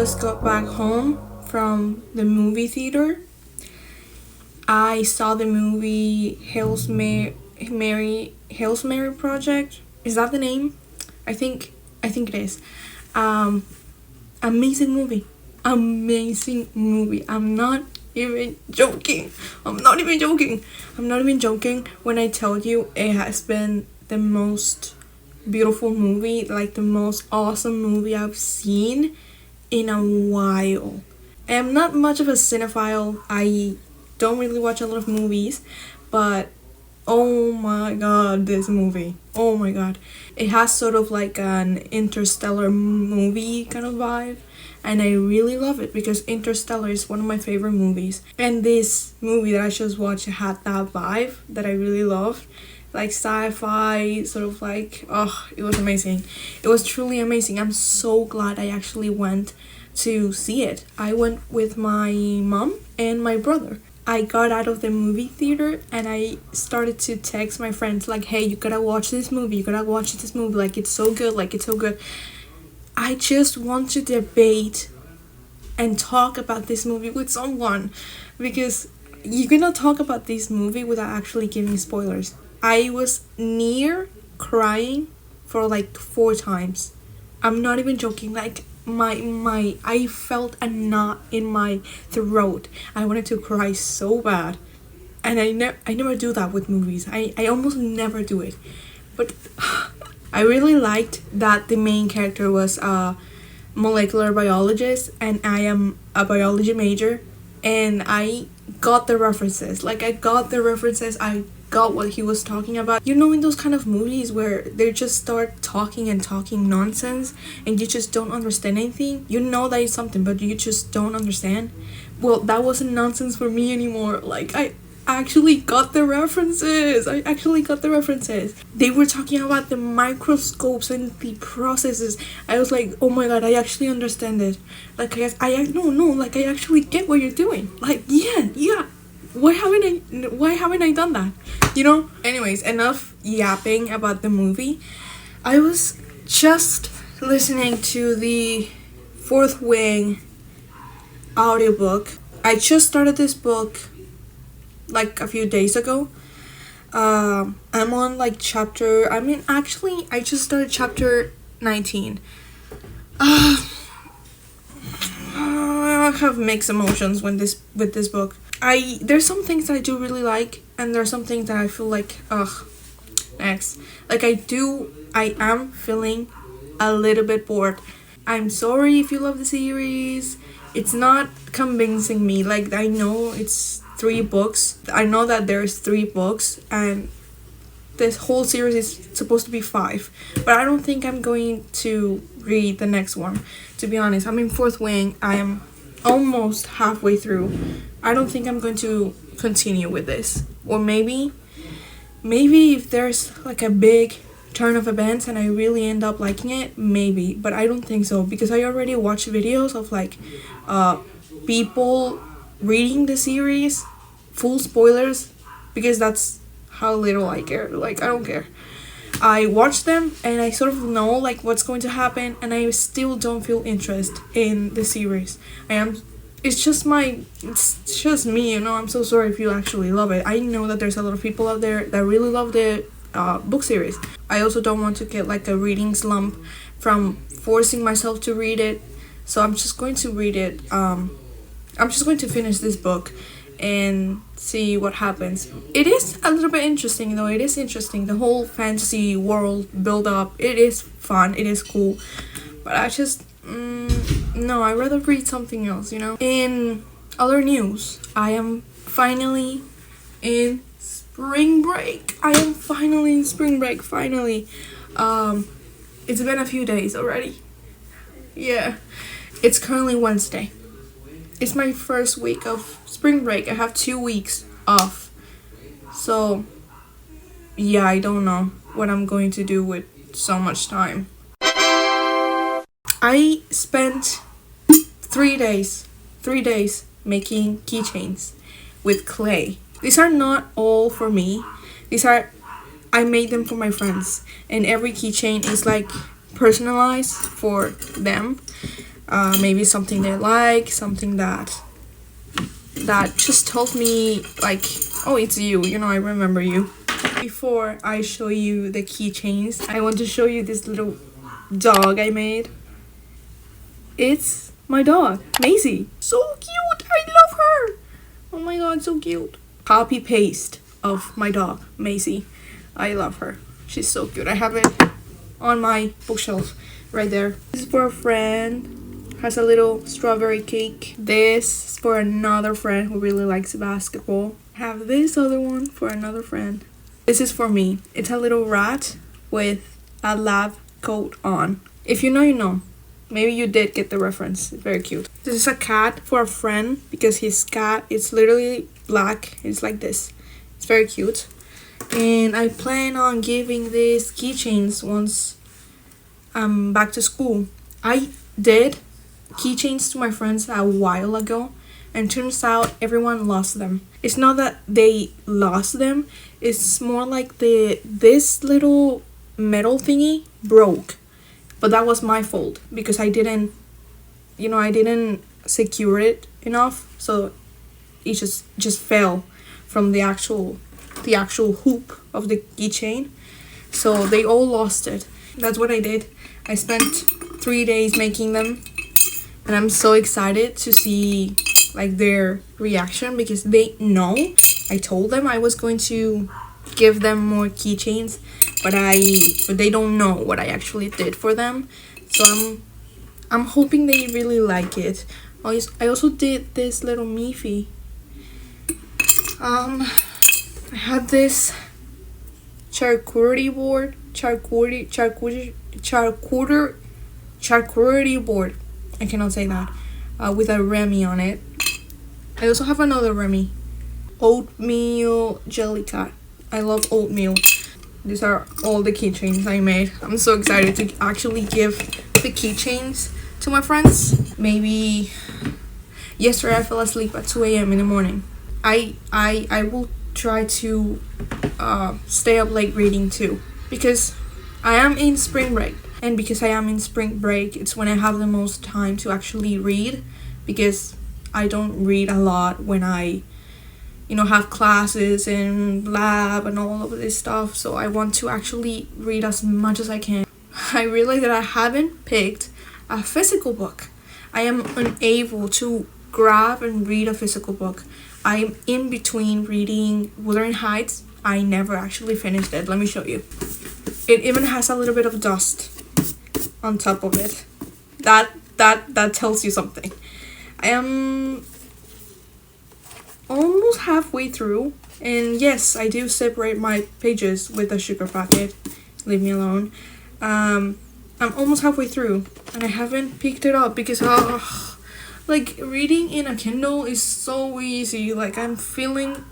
just got back home from the movie theater. I saw the movie Hill's Mary Project. Is that the name? I think it is. Um, Amazing movie. Amazing movie. I'm not even joking. I'm not even joking. I'm not even joking when I tell you it has been the most beautiful movie, like the most awesome movie I've seen in a while. I'm not much of a cinephile. I don't really watch a lot of movies, but oh my god, this movie. Oh my god. It has sort of like an interstellar movie kind of vibe, and I really love it because Interstellar is one of my favorite movies. And this movie that I just watched had that vibe that I really loved. Like sci-fi, sort of like, oh, it was amazing. It was truly amazing. I'm so glad I actually went to see it. I went with my mom and my brother. I got out of the movie theater and I started to text my friends like, hey, you gotta watch this movie. You gotta watch this movie. Like, it's so good. Like, it's so good. I just want to debate and talk about this movie with someone because you cannot talk about this movie without actually giving spoilers. I was near crying for like 4 times. I'm not even joking. Like I felt a knot in my throat. I wanted to cry so bad, and I never do that with movies. I almost never do it, but I really liked that the main character was a molecular biologist, and I am a biology major, and I got the references. Like, I got the references. I got what he was talking about. You know, in those kind of movies where they just start talking and talking nonsense and you just don't understand anything. You know that it's something, but you just don't understand. Well, that wasn't nonsense for me anymore. Like, I actually got the references. They were talking about the microscopes and the processes. I was like, oh my god, I actually understand it. Like, like, I actually get what you're doing. Like, yeah. Why haven't I done that? You know? Anyways, enough yapping about the movie. I was just listening to the Fourth Wing audiobook. I just started this book like a few days ago. I'm on like I just started chapter 19. I have mixed emotions with this book. There's some things that I do really like, and there's some things that I feel like, next. Like, I am feeling a little bit bored. I'm sorry if you love the series. It's not convincing me. Like, I know it's 3 books. I know that there's 3 books, and this whole series is supposed to be 5. But I don't think I'm going to read the next one, to be honest. I'm in Fourth Wing. I am almost halfway through. I don't think I'm going to continue with this. Or maybe if there's like a big turn of events and I really end up liking it, maybe. But I don't think so, because I already watched videos of like people reading the series, full spoilers, because that's how little I care. Like, I don't care. I watch them and I sort of know like what's going to happen, and I still don't feel interest in the series. It's just me, you know. I'm so sorry if you actually love it. I know that there's a lot of people out there that really love the book series. I also don't want to get like a reading slump from forcing myself to read it, so I'm just going to read it. I'm just going to finish this book and see what happens. It is a little bit interesting, though. It is interesting. The whole fantasy world build up. It is fun. It is cool. But I just no, I'd rather read something else, you know. In other news, I am finally in spring break. Finally. It's been a few days already. Yeah. It's currently Wednesday. It's my first week of spring break. I have 2 weeks off. So, yeah, I don't know what I'm going to do with so much time. I spent 3 days making keychains with clay. These are not all for me. I made them for my friends, and every keychain is like personalized for them. Maybe something they like, something that just told me like, oh, it's you, I remember you. Before I show you the keychains, I want to show you this little dog I made. It's my dog, Maisie. So cute, I love her. Oh my god, so cute. Copy paste of my dog, Maisie. I love her. She's so cute. I have it on my bookshelf right there. This is for a friend. Has a little strawberry cake. This is for another friend who really likes basketball. I have this other one for another friend. This is for me. It's a little rat with a lab coat on. If you know, you know. Maybe you did get the reference. It's very cute. This is a cat for a friend because his cat is literally black. It's like this. It's very cute. And I plan on giving these keychains once I'm back to school. I did keychains to my friends a while ago, and turns out everyone lost them. It's not that they lost them, it's more like this little metal thingy broke. But that was my fault because I didn't secure it enough, so it just fell from the actual hoop of the keychain. So they all lost it. That's what I did. I spent 3 days making them, and I'm so excited to see like their reaction because they know I told them I was going to give them more keychains, but they don't know what I actually did for them. So I'm hoping they really like it. I also did this little Miffy. I had this charcuterie board. I cannot say that. With a Remy on it. I also have another Remy. Oatmeal jelly cat. I love oatmeal. These are all the keychains I made. I'm so excited to actually give the keychains to my friends. Maybe yesterday I fell asleep at 2 a.m. in the morning. I will try to stay up late reading too, because I am in spring break. And because I am in spring break, it's when I have the most time to actually read, because I don't read a lot when I have classes and lab and all of this stuff. So I want to actually read as much as I can. I realized that I haven't picked a physical book. I am unable to grab and read a physical book. I'm in between reading Wuthering Heights. I never actually finished it. Let me show you. It even has a little bit of dust on top of it. That tells you something. I am almost halfway through, and yes, I do separate my pages with a sugar packet. Leave me alone. I'm almost halfway through, and I haven't picked it up because like reading in a Kindle is so easy. Like I'm feeling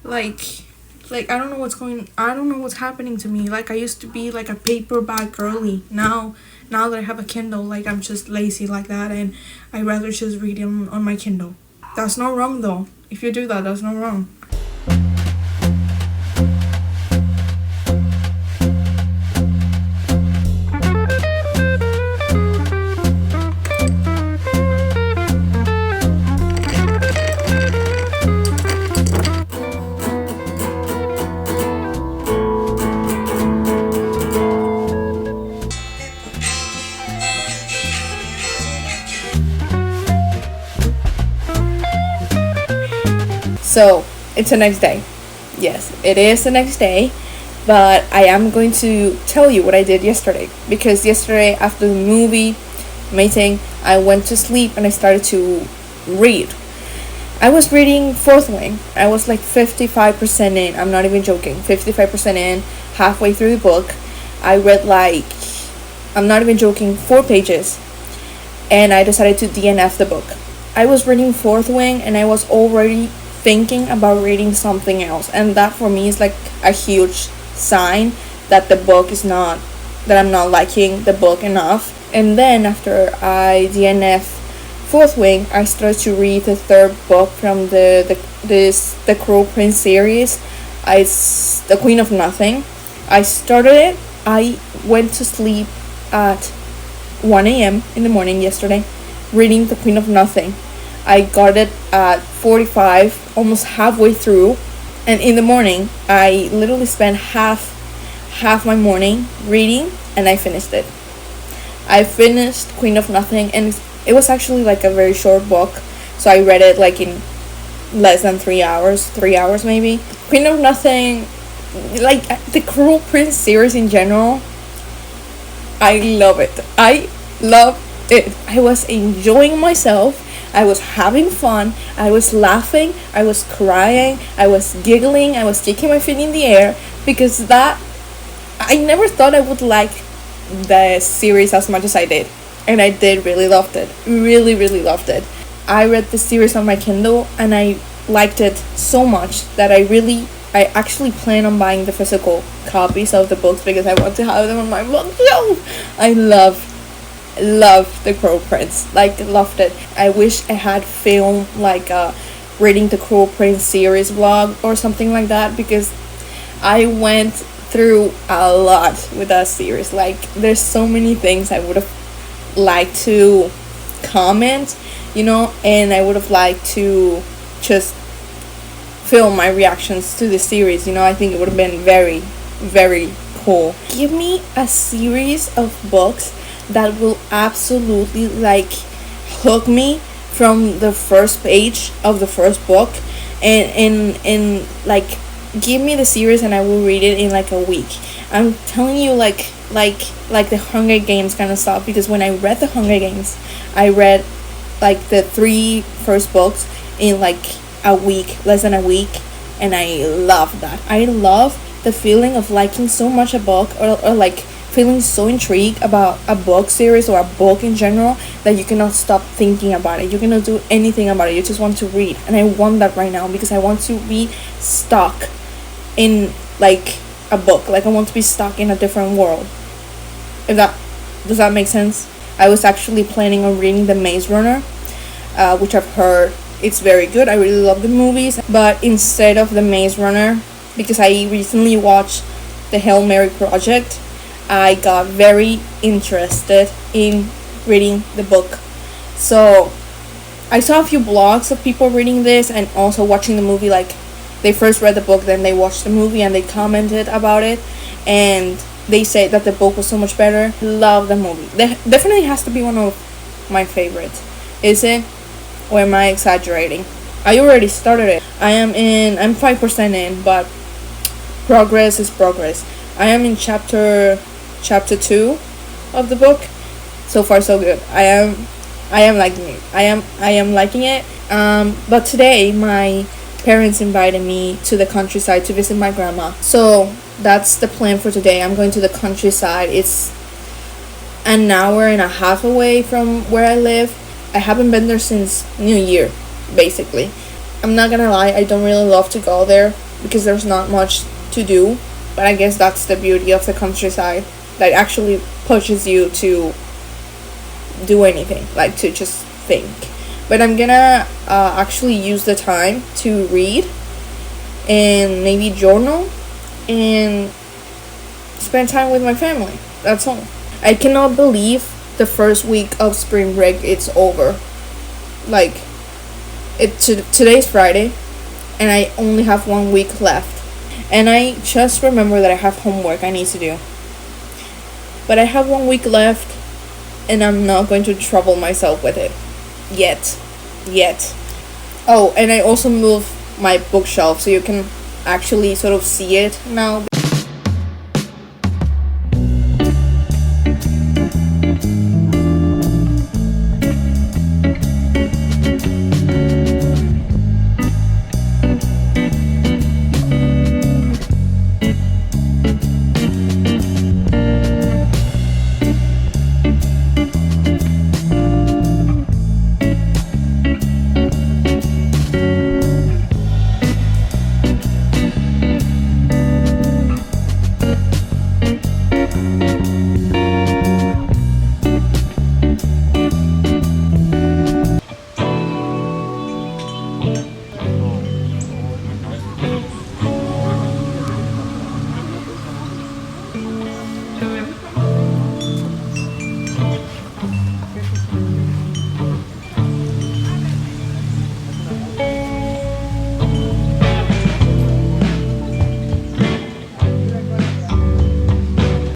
like I don't know what's happening to me. Like I used to be like a paperback girly. Now that I have a Kindle, like I'm just lazy like that, and I rather just read on my Kindle. That's not wrong though. If you do that, that's not wrong. So, it's the next day. Yes, it is the next day, but I am going to tell you what I did yesterday, because yesterday after the movie meeting, I went to sleep and I started to read. I was reading Fourth Wing. I was like 55% in. I'm not even joking. 55% in, halfway through the book. I read like, I'm not even joking, 4 pages, and I decided to DNF the book. I was reading Fourth Wing and I was already thinking about reading something else, and that for me is like a huge sign that that I'm not liking the book enough. And then after I DNF Fourth Wing, I started to read the 3rd book from the Crow Prince series. It's The Queen of Nothing. I started it. I went to sleep at 1 a.m. in the morning yesterday, reading The Queen of Nothing. I got it at 45, almost halfway through, and in the morning I literally spent half my morning reading, and I finished it. I finished Queen of Nothing, and it was actually like a very short book, so I read it like in less than 3 hours maybe. Queen of Nothing, like the Cruel Prince series in general, I love it. I love it. I was enjoying myself. I was having fun. I was laughing. I was crying. I was giggling. I was kicking my feet in the air because that I never thought I would like the series as much as I did. And I did really loved it. Really, really loved it. I read the series on my Kindle and I liked it so much that I actually plan on buying the physical copies of the books because I want to have them on my bookshelf. I love The Cruel Prince. Like, loved it. I wish I had filmed like a reading the Cruel Prince series vlog or something like that, because I went through a lot with that series. Like, there's so many things I would have liked to comment, and I would have liked to just film my reactions to the series. I think it would have been very, very cool. Give me a series of books that will absolutely like hook me from the first page of the first book, and like give me the series and I will read it in like a week. I'm telling you, like the Hunger Games kind of stuff, because when I read the Hunger Games, I read like the 3 first books in like a week, less than a week, and I love that. I love the feeling of liking so much a book, or like feeling so intrigued about a book series or a book in general that you cannot stop thinking about it. You cannot do anything about it. You just want to read. And I want that right now because I want to be stuck in like a book. Like, I want to be stuck in a different world. Does that make sense? I was actually planning on reading The Maze Runner, which I've heard it's very good. I really love the movies. But instead of The Maze Runner, because I recently watched The Hail Mary Project, I got very interested in reading the book. So I saw a few blogs of people reading this and also watching the movie. Like, they first read the book, then they watched the movie, and they commented about it, and they said that the book was so much better. Love the movie. Definitely has to be one of my favorites. Is it? Or am I exaggerating? I already started it. I'm 5% in, but progress is progress. I am in chapter 2 of the book. So far so good. I am liking it. I am liking it. But today my parents invited me to the countryside to visit my grandma. So that's the plan for today. I'm going to the countryside. It's an hour and a half away from where I live. I haven't been there since New Year, basically. I'm not gonna lie, I don't really love to go there because there's not much to do. But I guess that's the beauty of the countryside, that actually pushes you to do anything, like to just think. But I'm gonna actually use the time to read and maybe journal and spend time with my family. That's all. I cannot believe the first week of spring break it's over. Like, today's Friday and I only have 1 week left. And I just remember that I have homework I need to do. But I have 1 week left, and I'm not going to trouble myself with it. Yet. Oh, and I also moved my bookshelf so you can actually sort of see it now.